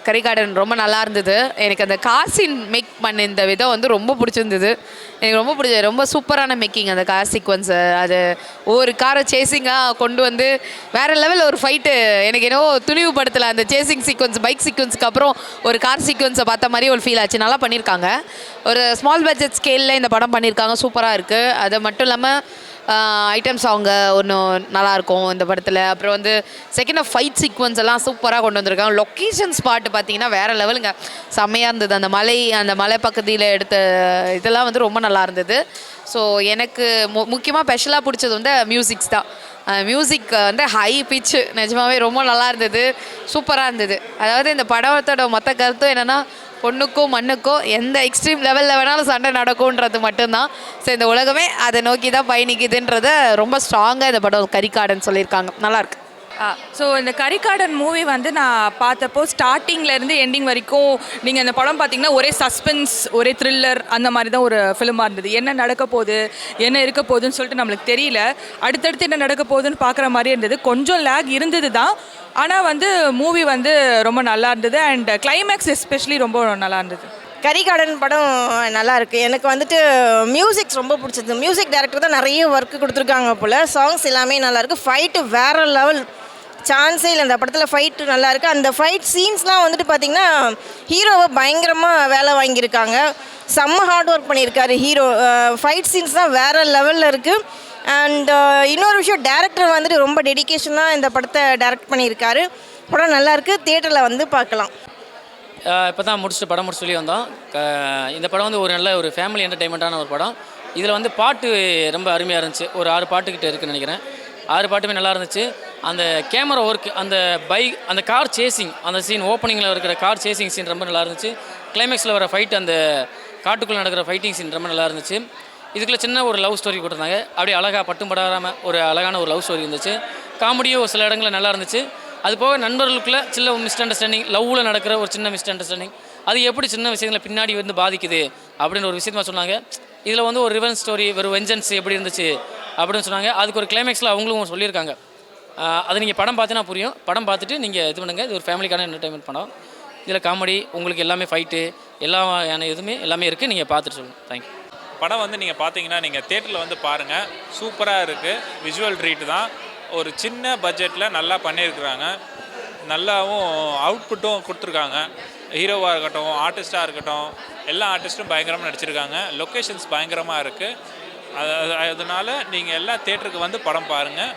கரி garden ரொம்ப நல்லா இருந்தது. எனக்கு அந்த கார் சீன் மேக் பண்ண இந்த விதம் வந்து ரொம்ப பிடிச்சிருந்தது. எனக்கு ரொம்ப பிடிச்சது. ரொம்ப சூப்பரான மேக்கிங் அந்த கார் சீக்வன்ஸு. அது ஒவ்வொரு காரை சேசிங்காக கொண்டு வந்து வேறு லெவல் ஒரு ஃபைட்டு. எனக்கு என்னவோ துணிவு படத்தில் அந்த சேசிங் சீக்வன்ஸ் பைக் சீக்வன்ஸுக்கு அப்புறம் ஒரு கார் சீக்வன்ஸை பார்த்த மாதிரி ஒரு ஃபீல் ஆச்சு. நல்லா பண்ணியிருக்காங்க. ஒரு ஸ்மால் பட்ஜெட் ஸ்கேலில் இந்த படம் பண்ணியிருக்காங்க. சூப்பராக இருக்குது. அது மட்டும் இல்லாமல் ஐட்டம் சாங்கு ஒன்று நல்லாயிருக்கும் இந்த படத்தில். அப்புறம் வந்து செகண்ட் ஆஃப் ஃபைட் சீக்வன்ஸ் எல்லாம் சூப்பராக கொண்டு வந்திருக்காங்க. லொக்கேஷன் ஸ்பாட்டு பார்த்தீங்கன்னா வேறு லெவலுங்க, செம்மையாக இருந்தது. அந்த மலை பக்கத்தில் எடுத்த இதெல்லாம் வந்து ரொம்ப நல்லா இருந்தது. ஸோ எனக்கு முக்கியமாக ஸ்பெஷலாக பிடிச்சது வந்து மியூசிக்ஸ் தான். மியூசிக் வந்து ஹை பிச்சு, நிஜமாவே ரொம்ப நல்லா இருந்தது, சூப்பராக இருந்தது. அதாவது இந்த படத்தோட மொத்த கருத்தும் என்னென்னா, பொண்ணுக்கும் மண்ணுக்கும் எந்த எக்ஸ்ட்ரீம் லெவலில் வேணாலும் சண்டை நடக்கும்ன்றது மட்டும்தான். ஸோ இந்த உலகமே அதை நோக்கி தான் பயணிக்குதுன்றத ரொம்ப ஸ்ட்ராங்காக இந்த படம் கரிகார்டன் சொல்லியிருக்காங்க. நல்லாயிருக்கு. ஸோ இந்த கரிகார்டன் மூவி வந்து நான் பார்த்தப்போ ஸ்டார்டிங்லேருந்து எண்டிங் வரைக்கும் நீங்கள் இந்த படம் பார்த்தீங்கன்னா ஒரே சஸ்பென்ஸ், ஒரே த்ரில்லர் அந்த மாதிரி தான் ஒரு ஃபிலிமாக இருந்தது. என்ன நடக்க போகுது, என்ன இருக்க போகுதுன்னு சொல்லிட்டு நம்மளுக்கு தெரியல. அடுத்தடுத்து என்ன நடக்க போகுதுன்னு பார்க்குற மாதிரி இருந்தது. கொஞ்சம் லேக் இருந்தது தான், ஆனால் வந்து மூவி வந்து ரொம்ப நல்லா இருந்தது. அண்ட் கிளைமேக்ஸ் எஸ்பெஷலி ரொம்ப நல்லா இருந்தது. கரிகார்டன் படம் நல்லா இருக்குது. எனக்கு வந்துட்டு மியூசிக்ஸ் ரொம்ப பிடிச்சது. மியூசிக் டைரக்டர் தான் நிறைய ஒர்க்கு கொடுத்துருக்காங்க போல். சாங்ஸ் எல்லாமே நல்லாயிருக்கு. ஃபைட்டு வேறு லெவல், சான்ஸே இல்லை. அந்த படத்தில் ஃபைட்டு நல்லாயிருக்கு. அந்த ஃபைட் சீன்ஸ்லாம் வந்துட்டு பார்த்திங்கன்னா ஹீரோவை பயங்கரமாக வேலை வாங்கியிருக்காங்க. செம்ம ஹார்ட் ஒர்க் பண்ணியிருக்காரு ஹீரோ. ஃபைட் சீன்ஸ் தான் வேறு லெவலில் இருக்குது. அண்ட் இன்னொரு விஷயம், டேரக்டர் வந்துட்டு ரொம்ப டெடிக்கேஷனாக இந்த படத்தை டைரக்ட் பண்ணியிருக்காரு. படம் நல்லாயிருக்கு. தியேட்டரில் வந்து பார்க்கலாம். இப்போ தான் படம் முடிச்சு சொல்லி வந்தோம். இந்த படம் வந்து ஒரு நல்ல ஒரு ஃபேமிலி என்டர்டைன்மெண்ட்டான ஒரு படம். இதில் வந்து பாட்டு ரொம்ப அருமையாக இருந்துச்சு. ஒரு 6 பாட்டுக்கிட்ட இருக்குதுன்னு நினைக்கிறேன். 6 பாட்டுமே நல்லா இருந்துச்சு. அந்த கேமரா ஒர்க், அந்த கார் சேசிங், அந்த சீன் ஓப்பனிங்கில் இருக்கிற கார் சேசிங் சீன் ரொம்ப நல்லா இருந்துச்சு. கிளைமேக்ஸில் வர ஃபைட், அந்த காட்டுக்குள்ளே நடக்கிற ஃபைட்டிங் சீன் ரொம்ப நல்லா இருந்துச்சு. இதுக்குள்ளே சின்ன ஒரு லவ் ஸ்டோரி கொடுத்துருந்தாங்க. அப்படியே அழகாக பட்டும் படாமல் ஒரு அழகான ஒரு லவ் ஸ்டோரி இருந்துச்சு. காமெடியும் ஒரு சில இடங்களில் நல்லா இருந்துச்சு. அது போக நண்பர்களுக்குள்ள சின்ன மிஸ் அண்டர்ஸ்டாண்டிங், லவ்வில் நடக்கிற ஒரு சின்ன மிஸ் அண்டர்ஸ்டாண்டிங், அது எப்படி சின்ன விஷயங்களை பின்னாடி வந்து பாதிக்குது அப்படின்னு ஒரு விஷயமா சொன்னாங்க. இதில் வந்து ஒரு ரிவெஞ்ச் ஸ்டோரி, ஒரு வெஞ்சன்ஸ் எப்படி இருந்துச்சு அப்படின்னு சொன்னாங்க. அதுக்கு ஒரு கிளைமேக்ஸில் அவங்களும் சொல்லியிருக்காங்க. அது நீங்கள் படம் பார்த்தீங்கன்னா புரியும். படம் பார்த்துட்டு நீங்கள் இது பண்ணுங்கள். இது ஒரு ஃபேமிலிக்கான என்டர்டைன்மெண்ட் படம். இதில் காமெடி, உங்களுக்கு எல்லாமே ஃபைட்டு, எல்லாமே இருக்குது. நீங்கள் பார்த்துட்டு சொல்லுங்கள். தேங்க்யூ. படம் வந்து நீங்கள் பார்த்தீங்கன்னா நீங்கள் தேட்டரில் வந்து பாருங்கள். சூப்பராக இருக்குது. விஷுவல் ட்ரீட் தான். ஒரு சின்ன பட்ஜெட்டில் நல்லா பண்ணியிருக்கிறாங்க. நல்லாவும் அவுட்புட்டும் கொடுத்துருக்காங்க. ஹீரோவாக இருக்கட்டும், ஆர்டிஸ்ட்டாக இருக்கட்டும், எல்லா ஆர்டிஸ்ட்டும் பயங்கரமாக நடிச்சிருக்காங்க. லொக்கேஷன்ஸ் பயங்கரமாக இருக்குது. அதனால் நீங்கள் எல்லாம் தேட்டருக்கு வந்து படம் பாருங்கள்.